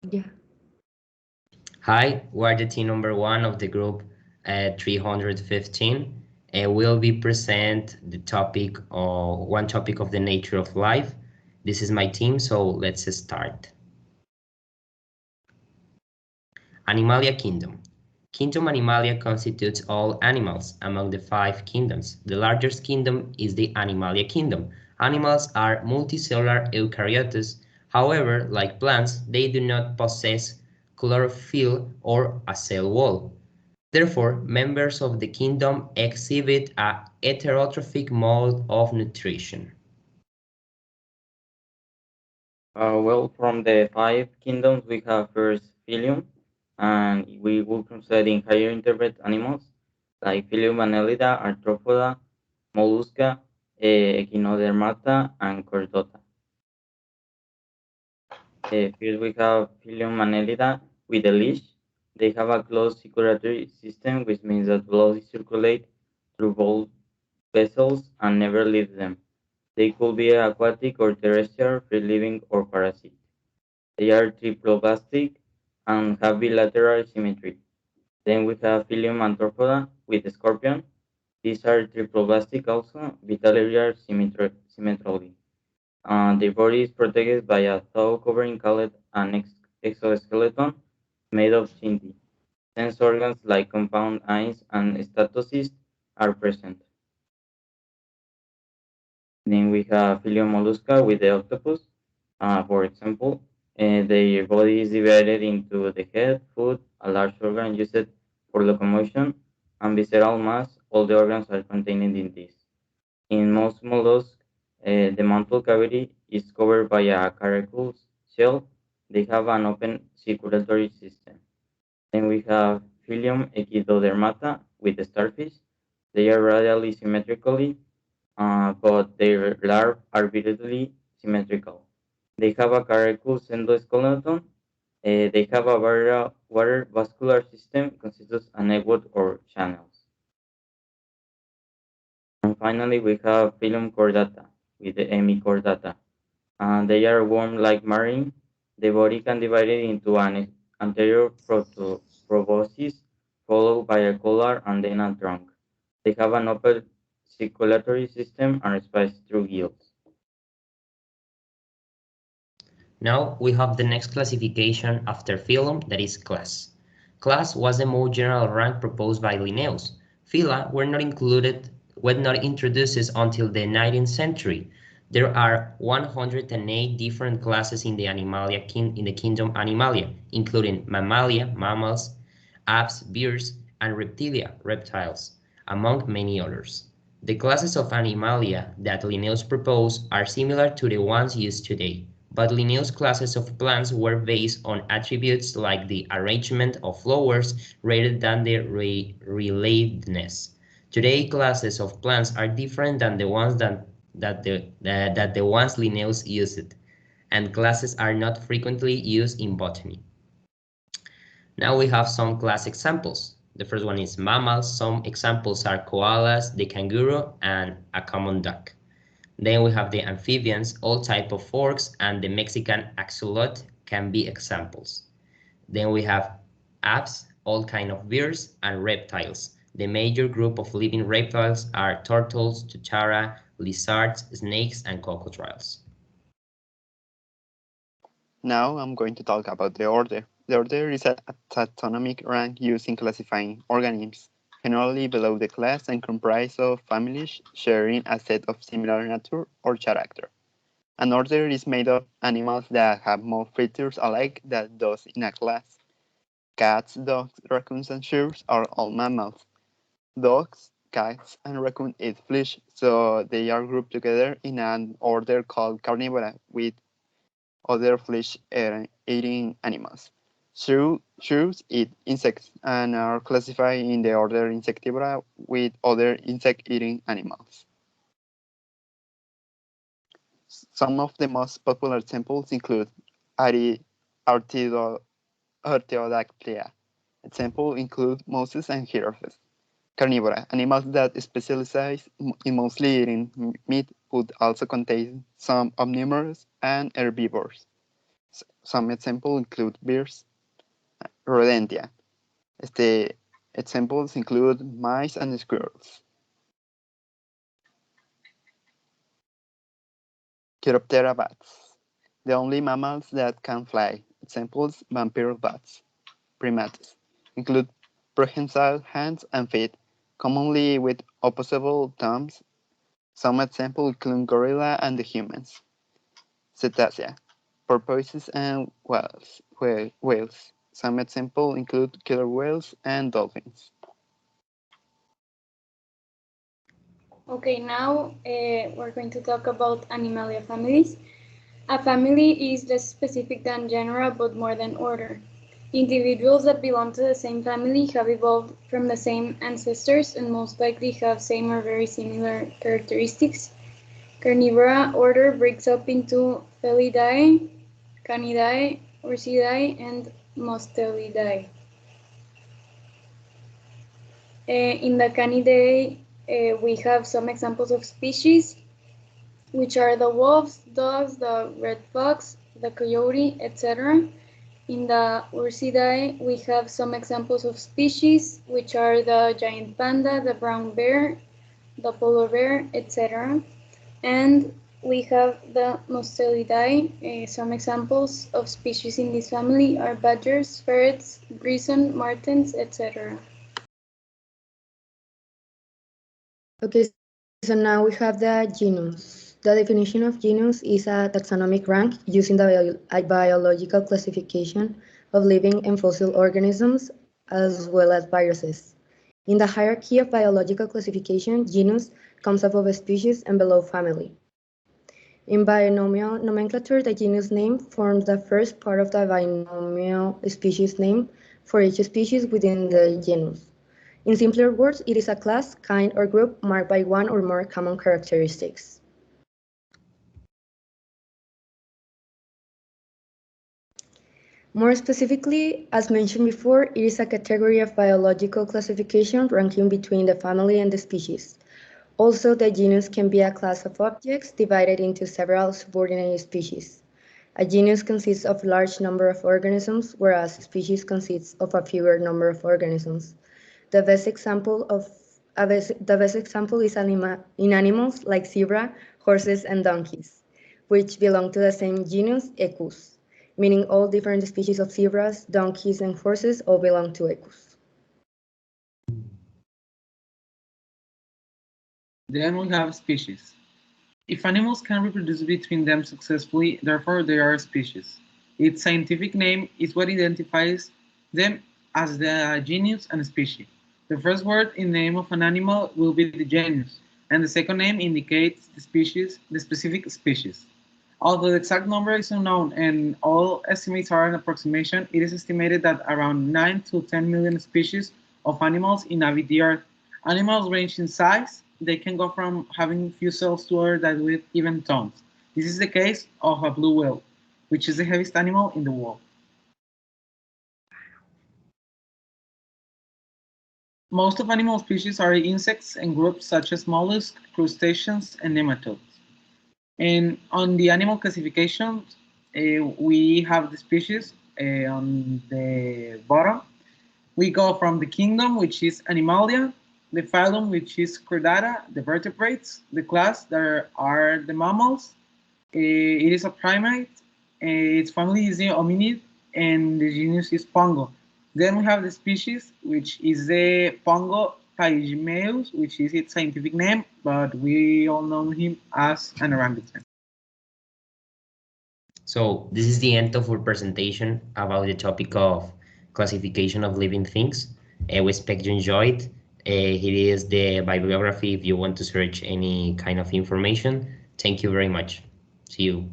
Yeah. Hi, we're the team number one of the group 315, and we'll be present the topic or one topic of the nature of life. This is my team, so let's start. Animalia Kingdom. Kingdom Animalia constitutes all animals among the five kingdoms. The largest kingdom is the Animalia Kingdom. Animals are multicellular eukaryotes. However, like plants, they do not possess chlorophyll or a cell wall. Therefore, members of the kingdom exhibit a heterotrophic mode of nutrition. Well, from the five kingdoms, we have first Phylum, and we will consider in higher invertebrate animals like Phylum Annelida, Arthropoda, Mollusca, Echinodermata, and Chordata. First, we have Phylum Annelida with a leash. They have a closed circulatory system, which means that blood circulates through both vessels and never leaves them. They could be aquatic or terrestrial, free-living or parasitic. They are triploblastic and have bilateral symmetry. Then we have Phylum Arthropoda with the scorpion. These are triploblastic also, bilateral symmetrically. Their body is protected by a tow covering called an exoskeleton made of chinti. Sense organs like compound eyes and statocysts are present. Then we have Phylum Mollusca with the octopus. For example, their body is divided into the head, foot, a large organ used for locomotion, and visceral mass. All the organs are contained in this. In most mollusks, the mantle cavity is covered by a caracul shell. They have an open circulatory system. Then we have Phylum Echidodermata with the starfish. They are radially symmetrically, but their larvae are vertically symmetrical. They have a caracul endoskeleton. They have a water vascular system consists of network or channels. And finally, we have Phylum Chordata with the Hemichordata. They are worm-like marine. The body can divide it into an anterior proboscis, followed by a collar and then a trunk. They have an open circulatory system and respire through gills. Now we have the next classification after phylum, that is class. Class was the most general rank proposed by Linnaeus. Phyla were not introduced until the 19th century. There are 108 different classes in the in the kingdom Animalia, including Mammalia, mammals, apes, birds, and Reptilia, reptiles, among many others. The classes of Animalia that Linnaeus proposed are similar to the ones used today, but Linnaeus' classes of plants were based on attributes like the arrangement of flowers rather than their relatedness. Today, classes of plants are different than the ones that the ones Linnaeus used, and classes are not frequently used in botany. Now we have some class examples. The first one is mammals. Some examples are koalas, the kangaroo, and a common duck. Then we have the amphibians. All type of forks and the Mexican axolotl can be examples. Then we have apes, all kind of birds, and reptiles. The major group of living reptiles are turtles, tuatara, lizards, snakes, and crocodiles. Now I'm going to talk about the order. The order is a taxonomic rank used in classifying organisms, generally below the class and comprised of families sharing a set of similar nature or character. An order is made of animals that have more features alike than those in a class. Cats, dogs, raccoons, and shrews are all mammals. Dogs, cats, and raccoons eat flesh, so they are grouped together in an order called Carnivora, with other flesh-eating animals. Shrews eat insects and are classified in the order Insectivora with other insect-eating animals. Some of the most popular examples include Artiodactylia. Examples include mouses and giraffes. Carnivora, animals that specialize in mostly eating meat, but also contain some omnivores and herbivores. Some examples include birds, Rodentia. Examples include mice and squirrels. Chiroptera bats, the only mammals that can fly. Examples, vampire bats. Primates include prehensile hands and feet, commonly with opposable thumbs. Some examples include gorilla and the humans. Cetacea, porpoises and whales. Some examples include killer whales and dolphins. Okay, now we're going to talk about Animalia families. A family is less specific than genera, but more than order. Individuals that belong to the same family have evolved from the same ancestors and most likely have same or very similar characteristics. Carnivora order breaks up into Felidae, Canidae, Ursidae, and Mustelidae. In the Canidae, we have some examples of species, which are the wolves, dogs, the red fox, the coyote, etc. In the Ursidae, we have some examples of species, which are the giant panda, the brown bear, the polar bear, etc. And we have the Mustelidae. Some examples of species in this family are badgers, ferrets, bison, martens, etc. Okay, so now we have the genus. The definition of genus is a taxonomic rank using the biological classification of living and fossil organisms as well as viruses. In the hierarchy of biological classification, genus comes above species and below family. In binomial nomenclature, the genus name forms the first part of the binomial species name for each species within the genus. In simpler words, it is a class, kind, or group marked by one or more common characteristics. More specifically, as mentioned before, it is a category of biological classification ranking between the family and the species. Also, the genus can be a class of objects divided into several subordinate species. A genus consists of a large number of organisms, whereas a species consists of a fewer number of organisms. The best example is in animals like zebra, horses, and donkeys, which belong to the same genus, Equus, meaning all different species of zebras, donkeys, and horses all belong to Equus. Then we have species. If animals can reproduce between them successfully, therefore they are a species. Its scientific name is what identifies them as the genus and species. The first word in the name of an animal will be the genus, and the second name indicates the species, the specific species. Although the exact number is unknown and all estimates are an approximation, it is estimated that around 9 to 10 million species of animals inhabit the Earth. Animals range in size. They can go from having few cells to others that with even tons. This is the case of a blue whale, which is the heaviest animal in the world. Most of animal species are insects and groups such as mollusks, crustaceans, and nematodes. And on the animal classification, we have the species on the bottom. We go from the kingdom, which is Animalia, the phylum, which is Chordata, the vertebrates, the class, there are the mammals. It is a primate, its family is the hominid, and the genus is Pongo. Then we have the species, which is the Pongo pygmaeus, which is its scientific name, but we all know him as an orangutan. So this is the end of our presentation about the topic of classification of living things. We expect you enjoyed. Here is the bibliography if you want to search any kind of information. Thank you very much. See you.